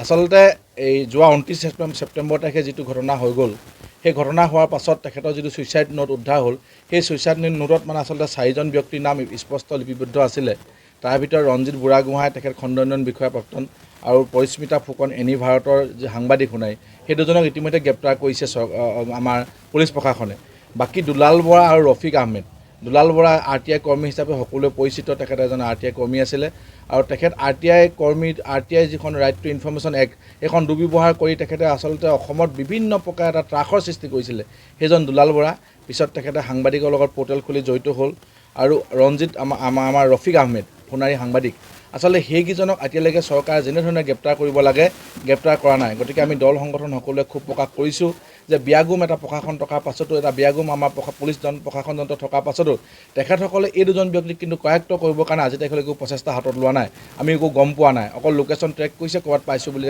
আচলতে এই যোৱা 29 ছেপ্টেম্বৰ তাৰিখে যিটো ঘটনা হৈ গ'ল, সেই ঘটনা হোৱাৰ পাছত তেখেতৰ যিটো ছুইচাইড নোট উদ্ধাৰ হ'ল, সেই ছুইচাইড নোটত মানে আচলতে 4জন ব্যক্তিৰ নাম স্পষ্ট লিপিবদ্ধ আছিলে। তাৰ ভিতৰত ৰঞ্জিত বুঢ়াগোহাঁই, তেখেত খণ্ড উন্নয়ন বিষয়া প্ৰাক্তন, আৰু পৰিস্মিতা ফুকন এনি ভাৰতৰ যি সাংবাদিক সোণাই, সেই দুজনক ইতিমধ্যে গ্ৰেপ্তাৰ কৰিছে আমাৰ পুলিচ প্ৰশাসনে। বাকী দুলাল বৰা আৰু ৰফিক আহমেদ। দুলাল বৰা RTI কৰ্মী হিচাপে সকলোৱে পৰিচিত, তেখেত এজন RTI কৰ্মী আছিলে আৰু তেখেত RTI কৰ্মী, RTI যিখন ৰাইট টু ইনফৰমেশ্যন এক্ট, এইখন দুৰ্ব্যৱহাৰ কৰি তেখেতে আচলতে অসমত বিভিন্ন প্ৰকাৰ এটা ত্ৰাসৰ সৃষ্টি কৰিছিলে। সেইজন দুলাল বৰা পিছত তেখেতে সাংবাদিকৰ লগত পৰ্টেল খুলি জড়িত হ'ল। আৰু ৰঞ্জিত আমাৰ ৰফিক আহমেদ সোণাৰী সাংবাদিক, আচলতে সেইকেইজনক এতিয়ালৈকে চৰকাৰে যেনেধৰণে গ্ৰেপ্তাৰ কৰিব লাগে গ্ৰেপ্তাৰ কৰা নাই। গতিকে আমি দল সংগঠন সকলোৱে ক্ষোভ প্ৰকাশ কৰিছোঁ যে বিয়াগুম এটা প্ৰশাসন থকাৰ পাছতো, এটা বিয়াগুম আমাৰ পুলিচ প্ৰশাসন যন্ত্ৰ থকাৰ পাছতো তেখেতসকলে এই দুজন ব্যক্তিক কিন্তু কৰায়ত্ব কৰিবৰ কাৰণে আজি তাৰিখলৈকে প্ৰচেষ্টা হাতত লোৱা নাই। আমি একো গম পোৱা নাই, অকল লোকেশ্যন ট্ৰেক কৰিছে, ক'ৰবাত পাইছোঁ বুলি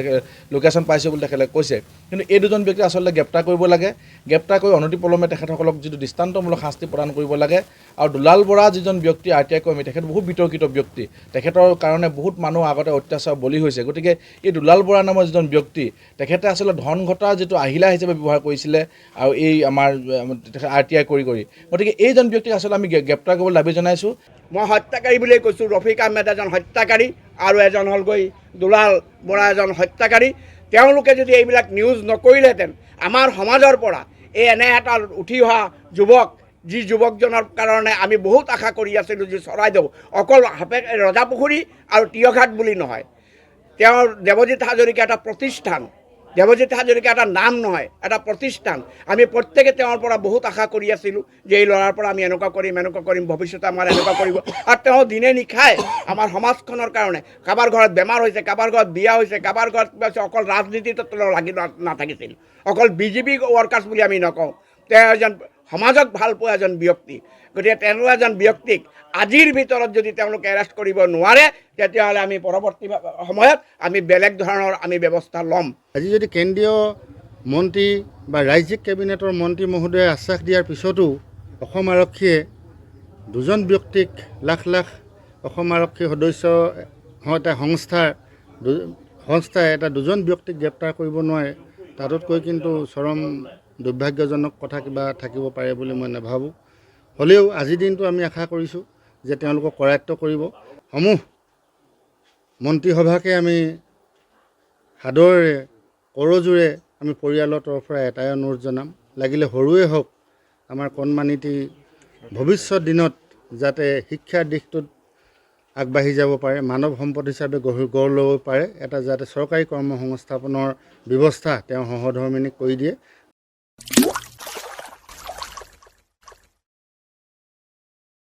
লোকেশ্যন পাইছোঁ বুলি তেখেতে কৈছে। কিন্তু এই দুজন ব্যক্তি আচলতে গ্ৰেপ্তাৰ কৰিব লাগে, গ্ৰেপ্তাৰ কৰি অনতিপলমে তেখেতসকলক যিটো দৃষ্টান্তমূলক শাস্তি প্ৰদান কৰিব লাগে। আৰু দুলাল বৰা যিজন ব্যক্তি RTI কৰ্মী, তেখেত বহুত বিতৰ্কিত ব্যক্তি, তেখেতৰ কাৰণে বহুত মানুহ আগতে অত্যাচাৰ বলি হৈছে। গতিকে এই দুলাল বৰা নামৰ যিজন ব্যক্তি, তেখেতে আচলতে ধন ঘটাৰ যিটো আহিলা হিচাপে ব্যৱহাৰ কৰিছিলে আৰু এই আমাৰ RTI কৰি। গতিকে এইজন ব্যক্তিক আচলতে আমি গ্ৰেপ্তাৰ কৰিবলৈ দাবী জনাইছোঁ। মই হত্যাকাৰী বুলিয়েই কৈছোঁ। ৰফিক আহমেদ এজন হত্যাকাৰী আৰু এজন হ'লগৈ দুলাল বৰা এজন হত্যাকাৰী। তেওঁলোকে যদি এইবিলাক নিউজ নকৰিলেহেঁতেন, আমাৰ সমাজৰ পৰা এনে এটা উঠি অহা যুৱক, যি যুৱকজনৰ কাৰণে আমি বহুত আশা কৰি আছিলোঁ, যি চৰাইদেউ অকল ৰজাপুখুৰী আৰু তিয়ঘাট বুলি নহয়, তেওঁৰ দেৱজিৎ হাজৰিকা এটা প্ৰতিষ্ঠান, দেৱজিৎ হাজৰিকা এটা নাম নহয়, এটা প্ৰতিষ্ঠান। আমি প্ৰত্যেকে তেওঁৰ পৰা বহুত আশা কৰি আছিলোঁ যে এই ল'ৰাৰ পৰা আমি এনেকুৱা কৰিম, ভৱিষ্যতে আমাৰ এনেকুৱা কৰিব। আৰু তেওঁ দিনে নিশাই আমাৰ সমাজখনৰ কাৰণে, কাৰোবাৰ ঘৰত বেমাৰ হৈছে, কাৰোবাৰ ঘৰত বিয়া হৈছে, কাৰোবাৰ ঘৰত কিবা হৈছে, অকল ৰাজনীতিত লাগি নাথাকিছিল। অকল BJP ৱৰ্কাৰ্ছ বুলি আমি নকওঁ, তেওঁ এজন সমাজক ভাল পোৱা এজন ব্যক্তি। গতিকে তেনেকুৱা এজন ব্যক্তিক আজিৰ ভিতৰত যদি তেওঁলোকে এৰেষ্ট কৰিব নোৱাৰে, তেতিয়াহ'লে আমি পৰৱৰ্তী সময়ত আমি বেলেগ ধৰণৰ আমি ব্যৱস্থা ল'ম। আজি যদি কেন্দ্ৰীয় মন্ত্ৰী বা ৰাজ্যিক কেবিনেটৰ মন্ত্ৰী মহোদয়ে আশ্বাস দিয়াৰ পিছতো অসম আৰক্ষীয়ে দুজন ব্যক্তিক, লাখ লাখ অসম আৰক্ষী সদস্য এটা সংস্থাই এটা দুজন ব্যক্তিক গ্ৰেপ্তাৰ কৰিব নোৱাৰে, তাতোতকৈ কিন্তু চৰম দুৰ্ভাগ্যজনক কথা কিবা থাকিব পাৰে বুলি মই নাভাবোঁ। হ'লেও আজিৰ দিনটো আমি আশা কৰিছোঁ যে তেওঁলোকক কৰায়ত্ব কৰিব। সমূহ মন্ত্ৰীসভাকে আমি সাদৰেৰে কৰজোৰে আমি পৰিয়ালৰ তৰফৰ পৰা এটাই অনুৰোধ জনাম, লাগিলে সৰুৱে হওক, আমাৰ কণমানিটি ভৱিষ্যত দিনত যাতে শিক্ষাৰ দিশটোত আগবাঢ়ি যাব পাৰে, মানৱ সম্পদ হিচাপে গঢ় ল'ব পাৰে, এটা যাতে চৰকাৰী কৰ্ম সংস্থাপনৰ ব্যৱস্থা তেওঁ সহধৰ্মিনীক কৰি দিয়ে।